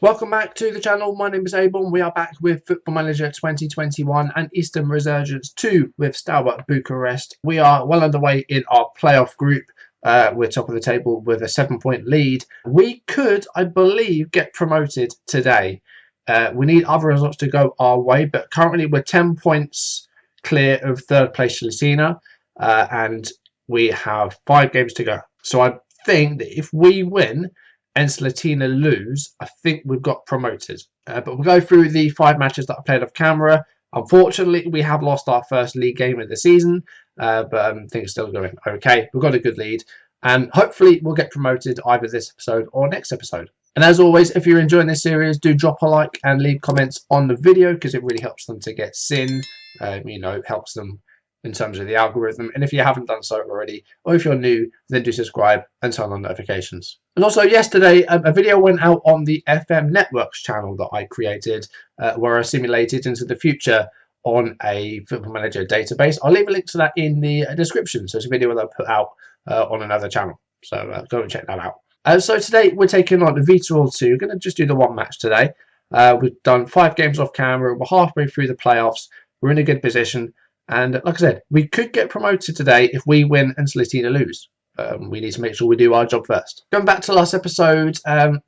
Welcome back to the channel. My name is A-bomb. We are back with Football Manager 2021 and Eastern Resurgence 2 with Steaua Bucharest. We are well underway in our playoff group. We're top of the table with a 7-point lead. We could, I believe, get promoted today. We need other results to go our way, but currently we're 10 points clear of third place Slatina, and we have 5 games to go. So I think that if we win and Slatina lose, I think we've got promoted. But we'll go through the 5 matches that I played off camera. Unfortunately, we have lost our first league game of the season, but things are still going okay. We've got a good lead, and hopefully we'll get promoted either this episode or next episode. And as always, if you're enjoying this series, do drop a like and leave comments on the video because it really helps them to get seen. It helps them in terms of the algorithm. And if you haven't done so already, or if you're new, then do subscribe and turn on notifications. And also yesterday, a video went out on the FM Networks channel that I created, where I simulated into the future on a Football Manager database. I'll leave a link to that in the description. So it's a video that I put out on another channel. So go and check that out. So today we're taking on Viitorul 2. We're going to just do the one match today. We've done 5 games off camera. We're halfway through the playoffs. We're in a good position. And like I said, we could get promoted today if we win and Slatina lose. We need to make sure we do our job first. Going back to last episode,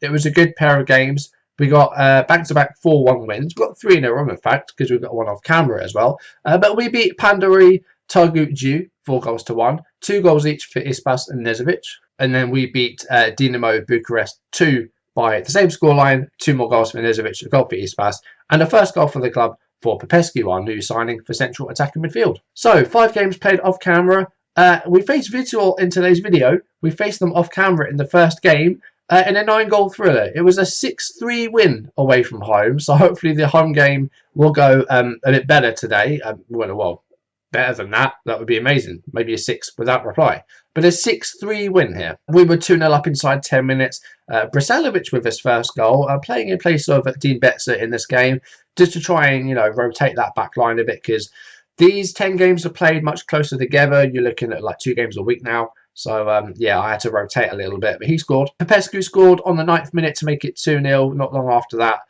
it was a good pair of games. We got back-to-back 4-1 wins. We got 3 in a row, in fact, because we've got one off camera as well. But we beat Pandari Targuju 4-1, 2 goals each for Ispas and Nezovic. And then we beat Dinamo Bucharest 2 by the same scoreline, 2 more goals for Nezovic, a goal for Ispas, and the first goal for the club for Popescu, our new signing for central attacking midfield. So 5 games played off camera. We faced Viitorul in today's video. We faced them off camera in the first game in a 9-goal thriller. It was a 6-3 win away from home. So hopefully the home game will go a bit better today. Well, better than that. That would be amazing. Maybe a 6 without reply. But a 6-3 win here. We were 2-0 up inside 10 minutes. Brasalovic with his first goal, playing in place of Dean Betzer in this game, just to try and, rotate that back line a bit, because these 10 games are played much closer together. You're looking at like 2 games a week now. So, yeah, I had to rotate a little bit, but he scored. Popescu scored on the 9th minute to make it 2-0. Not long after that,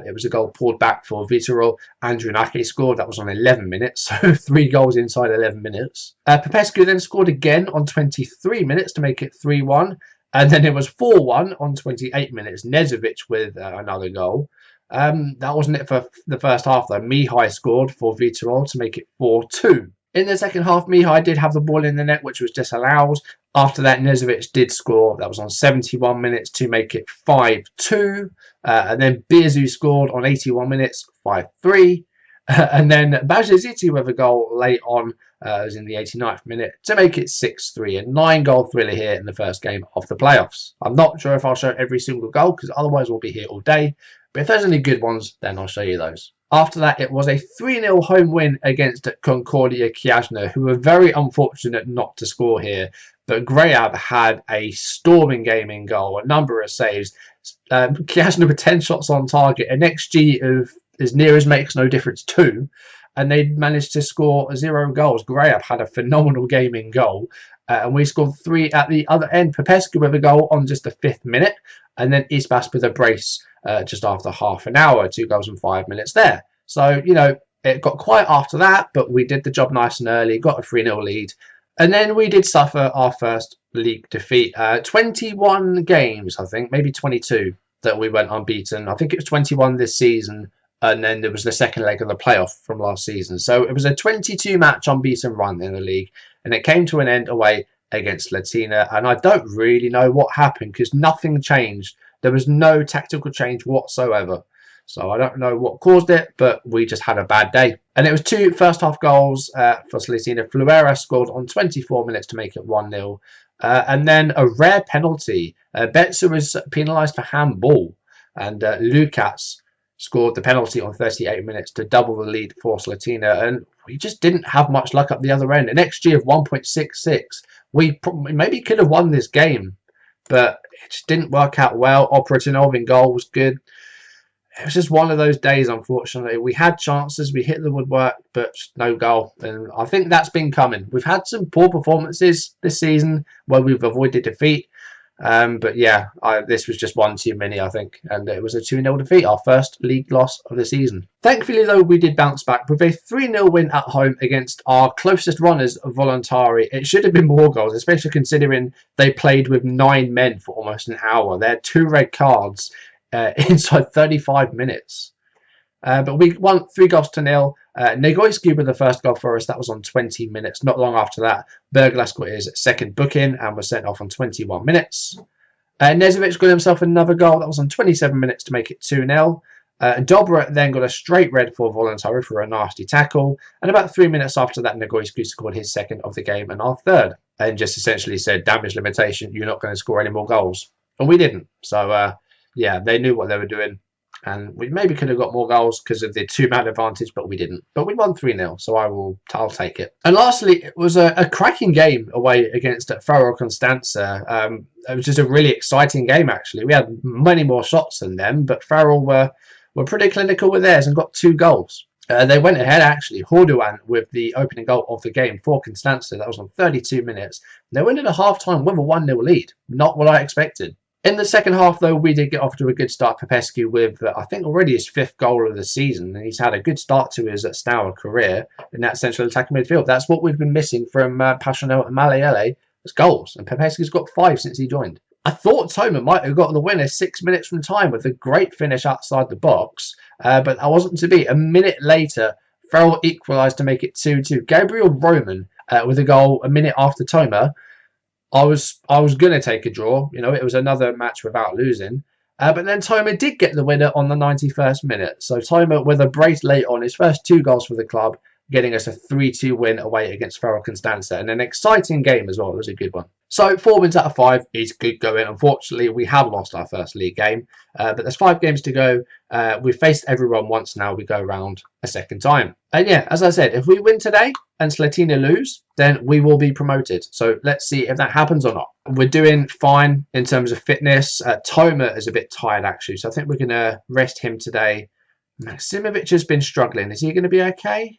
it was a goal pulled back for Viitorul. Andrew Nake scored. That was on 11 minutes, so 3 goals inside 11 minutes. Popescu then scored again on 23 minutes to make it 3-1. And then it was 4-1 on 28 minutes. Nezovic with another goal. That wasn't it for the first half, though. Mihai scored for Viitorul to make it 4-2. In the second half, Mihai did have the ball in the net, which was disallowed. After that, Nezovic did score. That was on 71 minutes to make it 5-2. And then Birzu scored on 81 minutes, 5-3. And then Bajaziti with a goal late on, was in the 89th minute, to make it 6-3. A 9-goal thriller here in the first game of the playoffs. I'm not sure if I'll show every single goal, because otherwise we'll be here all day. But if there's any good ones, then I'll show you those. After that, it was a 3-0 home win against Concordia Chiajna, who were very unfortunate not to score here. But Grayab had a storming game in goal, a number of saves. Chiajna with 10 shots on target, an XG of as near as makes no difference 2. And they managed to score 0 goals. Grayab had a phenomenal game in goal. And we scored 3 at the other end. Popescu with a goal on just the 5th minute. And then Ispas with a brace just after half an hour, 2 goals in 5 minutes there. So, it got quiet after that, but we did the job nice and early, got a 3-0 lead. And then we did suffer our first league defeat. 21 games, I think, maybe 22, that we went unbeaten. I think it was 21 this season, and then there was the second leg of the playoff from last season. So it was a 22-match unbeaten run in the league, and it came to an end away against Slatina. And I don't really know what happened, because nothing changed. There was no tactical change whatsoever. So I don't know what caused it, but we just had a bad day. And it was 2 first-half goals for Slatina. Fluera scored on 24 minutes to make it 1-0. And then a rare penalty. Betzer was penalised for handball. And Lukas scored the penalty on 38 minutes to double the lead for Slatina. And we just didn't have much luck up the other end. An XG of 1.66. We maybe could have won this game, but it just didn't work out well. Operatinov in goal was good. It was just one of those days, unfortunately. We had chances, we hit the woodwork, but no goal. And I think that's been coming. We've had some poor performances this season where we've avoided defeat. But yeah, this was just one too many, I think, and it was a 2-0 defeat, our first league loss of the season. Thankfully, though, we did bounce back with a 3-0 win at home against our closest runners, Voluntari. It should have been more goals, especially considering they played with 9 men for almost an hour. They had 2 red cards inside 35 minutes. But we won 3-0. Negoiski with the first goal for us. That was on 20 minutes. Not long after that, Berglas got his second booking and was sent off on 21 minutes. Nezovic got himself another goal. That was on 27 minutes to make it 2-0. Dobra then got a straight red for Voluntari for a nasty tackle. And about 3 minutes after that, Negoiski scored his second of the game and our third. And just essentially said, damage limitation, you're not going to score any more goals. And we didn't. So, yeah, they knew what they were doing. And we maybe could have got more goals because of the 2-man advantage, but we didn't. But we won 3-0, so I'll take it. And lastly, it was a cracking game away against FMRo Constanța. It was just a really exciting game, actually. We had many more shots than them, but FMRo were pretty clinical with theirs and got 2 goals. They went ahead, actually, Horduan with the opening goal of the game for Constanța. That was on 32 minutes. They went into half-time with a 1-0 lead. Not what I expected. In the second half, though, we did get off to a good start. Popescu with, I think, already his 5th goal of the season. And he's had a good start to his Steaua career in that central attacking midfield. That's what we've been missing from Patron and Malaiele, is goals. And Popescu's got 5 since he joined. I thought Toma might have got the winner 6 minutes from time with a great finish outside the box. But that wasn't to be. A minute later, FMRo equalised to make it 2-2. Gabriel Roman with a goal a minute after Toma. I was going to take a draw. You know, it was another match without losing. But then Toma did get the winner on the 91st minute. So Toma with a brace late on, his first 2 goals for the club, getting us a 3-2 win away against FMRo Constanța. And an exciting game as well. It was a good one. So 4 wins out of 5 is good going. Unfortunately, we have lost our first league game. But there's 5 games to go. We've faced everyone once now. We go round a second time. And yeah, as I said, if we win today and Slatina lose, then we will be promoted. So let's see if that happens or not. We're doing fine in terms of fitness. Toma is a bit tired, actually. So I think we're going to rest him today. Maksimovic has been struggling. Is he going to be okay?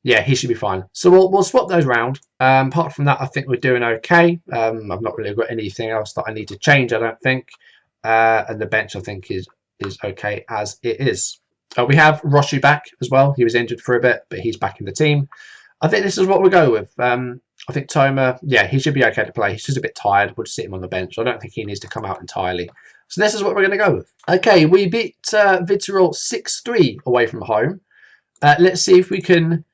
Yeah, he should be fine. So we'll swap those round. Apart from that, I think we're doing okay. I've not really got anything else that I need to change, I don't think. And the bench, I think, is okay as it is. We have Roshu back as well. He was injured for a bit, but he's back in the team. I think this is what we'll go with. I think Toma, yeah, he should be okay to play. He's just a bit tired. We'll just sit him on the bench. I don't think he needs to come out entirely. So this is what we're going to go with. Okay, we beat Viitorul 6-3 away from home. Let's see if we can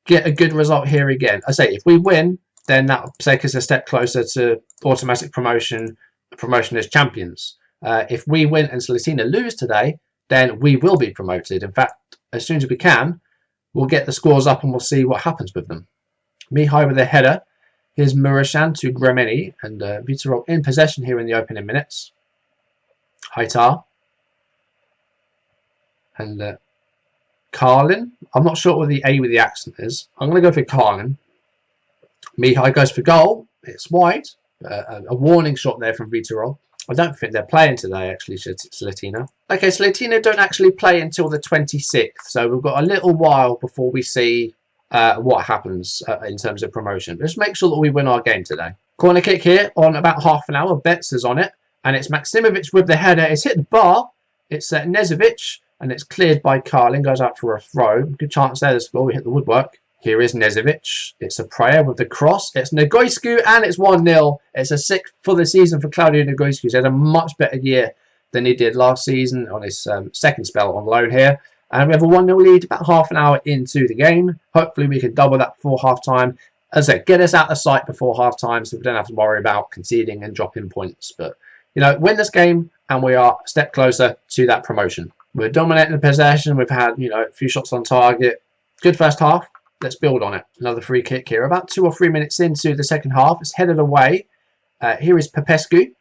get a good result here again. I say, if we win, then that will take us a step closer to automatic promotion as champions. If we win and Slatina lose today, then we will be promoted. In fact, as soon as we can, we'll get the scores up and we'll see what happens with them. Mihai with a header. Here's Mureșan to Gremeni, and Viitorul in possession here in the opening minutes. Haitar. And Carlin. I'm not sure what the A with the accent is. I'm going to go for Carlin. Mihai goes for goal. It's wide. A warning shot there from Viitorul. I don't think they're playing today, actually, Slatina. Okay, Slatina don't actually play until the 26th, so we've got a little while before we see what happens in terms of promotion. Just make sure that we win our game today. Corner kick here on about half an hour. Betts is on it, and it's Maksimovic with the header. It's hit the bar. It's Nezovic, and it's cleared by Carlin. Goes out for a throw. Good chance there to score. We hit the woodwork. Here is Nezovic. It's a prayer with the cross. It's Negoiescu, and it's 1-0. It's a 6th for the season for Claudio Negoiescu. He's had a much better year than he did last season on his second spell on loan here. And we have a 1-0 lead about half an hour into the game. Hopefully we can double that before half-time. As I said, get us out of sight before half-time so we don't have to worry about conceding and dropping points. But, you know, win this game and we are a step closer to that promotion. We're dominating the possession. We've had, you know, a few shots on target. Good first half. Let's build on it. Another free kick here. About 2 or 3 minutes into the second half. It's headed away. Here is Popescu.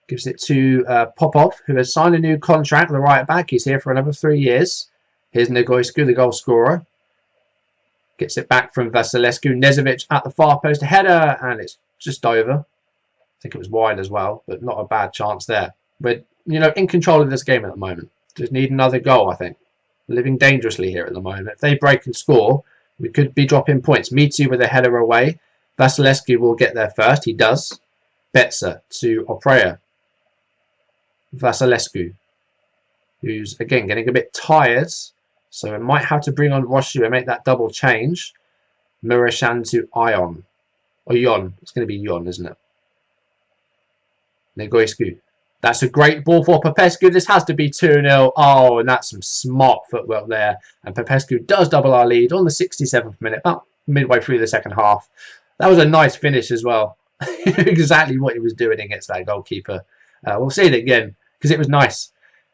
Gives it to Popov, who has signed a new contract. The right back. He's here for another 3 years. Here's Negoiescu, the goal scorer. Gets it back from Vasilescu. Nezovic at the far post. A header, and it's just over. I think it was wide as well, but not a bad chance there. We're, you know, in control of this game at the moment. Just need another goal, I think. Living dangerously here at the moment. If they break and score, we could be dropping points. Mitu with a header away. Vasilescu will get there first. He does. Betsa to Oprea. Vasilescu, who's again getting a bit tired, so it might have to bring on Roshu and make that double change. Mirashan to Ion. Or Yon. It's going to be Yon, isn't it? Negoescu. That's a great ball for Popescu. This has to be 2-0. Oh, and that's some smart footwork there. And Popescu does double our lead on the 67th minute, about midway through the second half. That was a nice finish as well. Exactly what he was doing against that goalkeeper. We'll see it again because it was nice.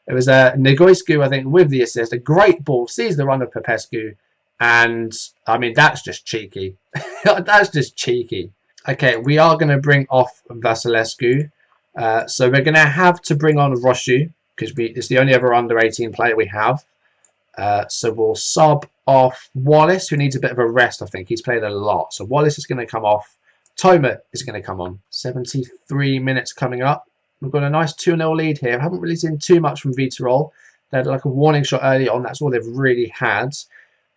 It was Negoescu, I think, with the assist. A great ball. Sees the run of Popescu. And, I mean, that's just cheeky. That's just cheeky. Okay, we are going to bring off Vasilescu. So we're going to have to bring on Roshu because it's the only other under 18 player we have. So we'll sub off Wallace, who needs a bit of a rest, I think. He's played a lot. So Wallace is going to come off. Toma is going to come on. 73 minutes coming up. We've got a nice 2-0 lead here. I haven't really seen too much from Viitorul. They had like a warning shot early on. That's all they've really had.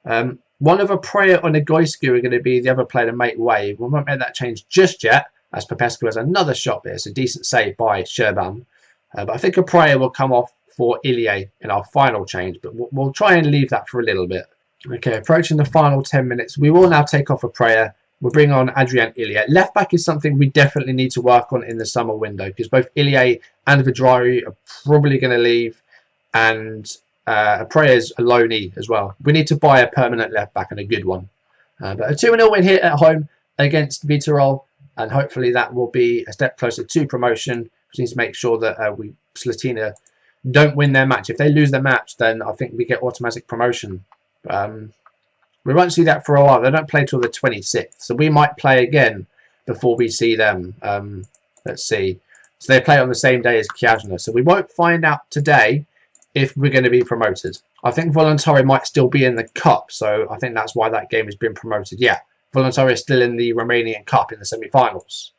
One of Oprea or Negoescu are going to be the other player to make way. We won't make that change just yet, as Popescu has another shot there. It's a decent save by Sherban. But I think Oprea will come off for Ilie in our final change, but we'll try and leave that for a little bit. Okay, approaching the final 10 minutes. We will now take off Oprea. We'll bring on Adrian Ilie. Left back is something we definitely need to work on in the summer window because both Ilie and Vidrari are probably going to leave, and Oprea is a loanee as well. We need to buy a permanent left back and a good one. But a 2-0 win here at home against Viitorul, and hopefully that will be a step closer to promotion. We need to make sure that Slatina don't win their match. If they lose their match, then I think we get automatic promotion. We won't see that for a while. They don't play till the 26th, so we might play again before we see them. Let's see. So they play on the same day as Chiajna, so we won't find out today if we're going to be promoted. I think Voluntari might still be in the cup, so I think that's why that game has been promoted. Yeah, Voluntari is still in the Romanian Cup in the semi-finals.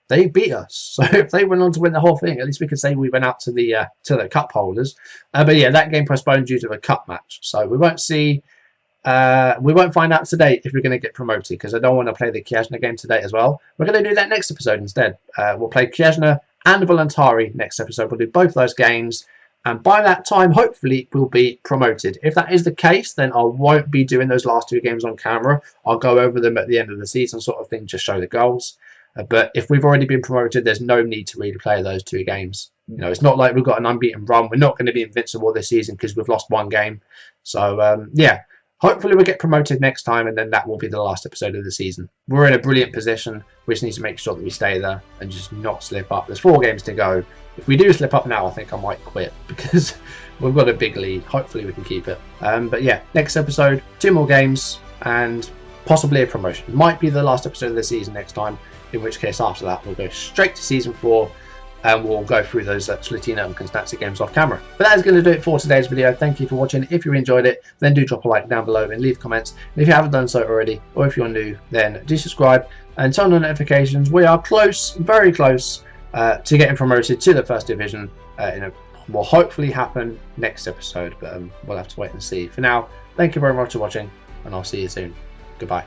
They beat us, so if they went on to win the whole thing, at least we could say we went out to the cup holders. But yeah, that game postponed due to the cup match, so we won't see. We won't find out today if we're going to get promoted because I don't want to play the Chiajna game today as well. We're going to do that next episode instead. We'll play Chiajna and Voluntari next episode. We'll do both those games, and by that time, hopefully, we'll be promoted. If that is the case, then I won't be doing those last two games on camera. I'll go over them at the end of the season, sort of thing, just show the goals. But if we've already been promoted, there's no need to really play those two games. You know, it's not like we've got an unbeaten run. We're not going to be invincible this season because we've lost one game. So, yeah. Hopefully we'll get promoted next time, and then that will be the last episode of the season. We're in a brilliant position. We just need to make sure that we stay there and just not slip up. There's 4 games to go. If we do slip up now, I think I might quit because we've got a big lead. Hopefully we can keep it. But yeah, next episode, 2 more games and possibly a promotion. Might be the last episode of the season next time, in which case after that we'll go straight to season 4. And we'll go through those Slatina and Constanza games off camera. But that is going to do it for today's video. Thank you for watching. If you enjoyed it, then do drop a like down below and leave comments. And if you haven't done so already, or if you're new, then do subscribe and turn on notifications. We are close, very close, to getting promoted to the First Division. Will hopefully happen next episode, but we'll have to wait and see. For now, thank you very much for watching, and I'll see you soon. Goodbye.